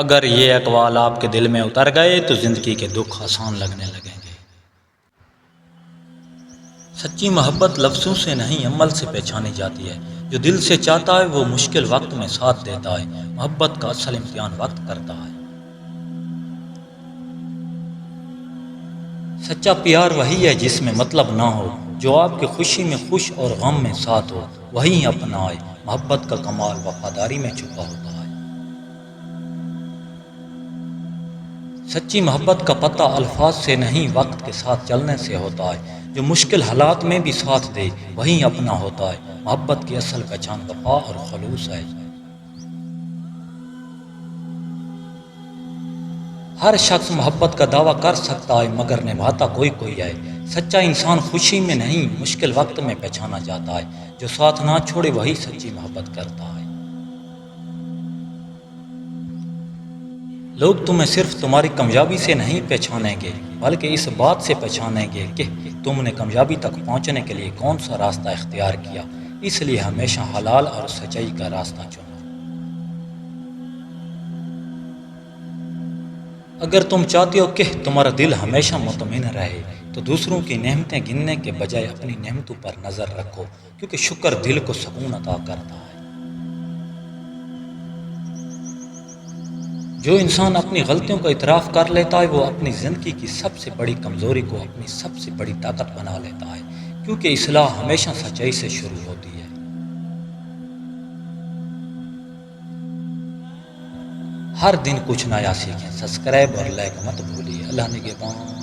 اگر یہ اقوال آپ کے دل میں اتر گئے تو زندگی کے دکھ آسان لگنے لگیں گے۔ سچی محبت لفظوں سے نہیں عمل سے پہچانی جاتی ہے۔ جو دل سے چاہتا ہے وہ مشکل وقت میں ساتھ دیتا ہے۔ محبت کا اصل امتحان وقت کرتا ہے۔ سچا پیار وہی ہے جس میں مطلب نہ ہو، جو آپ کی خوشی میں خوش اور غم میں ساتھ ہو، وہی اپنا ہے۔ محبت کا کمال وفاداری میں چھپا ہوتا ہے۔ سچی محبت کا پتہ الفاظ سے نہیں وقت کے ساتھ چلنے سے ہوتا ہے۔ جو مشکل حالات میں بھی ساتھ دے وہی اپنا ہوتا ہے۔ محبت کی اصل پہچان وفا اور خلوص ہے۔ ہر شخص محبت کا دعویٰ کر سکتا ہے مگر نبھاتا کوئی کوئی ہے۔ سچا انسان خوشی میں نہیں مشکل وقت میں پہچانا جاتا ہے۔ جو ساتھ نہ چھوڑے وہی سچی محبت کرتا ہے۔ لوگ تمہیں صرف تمہاری کامیابی سے نہیں پہچانیں گے بلکہ اس بات سے پہچانیں گے کہ تم نے کامیابی تک پہنچنے کے لیے کون سا راستہ اختیار کیا۔ اس لیے ہمیشہ حلال اور سچائی کا راستہ چنو۔ اگر تم چاہتے ہو کہ تمہارا دل ہمیشہ مطمئن رہے تو دوسروں کی نعمتیں گننے کے بجائے اپنی نعمتوں پر نظر رکھو، کیونکہ شکر دل کو سکون عطا کرتا ہے۔ جو انسان اپنی غلطیوں کا اعتراف کر لیتا ہے وہ اپنی زندگی کی سب سے بڑی کمزوری کو اپنی سب سے بڑی طاقت بنا لیتا ہے، کیونکہ اصلاح ہمیشہ سچائی سے شروع ہوتی ہے۔ ہر دن کچھ نیا سیکھیں۔ سبسکرائب اور لائک مت بھولیے۔ اللہ نگہبان۔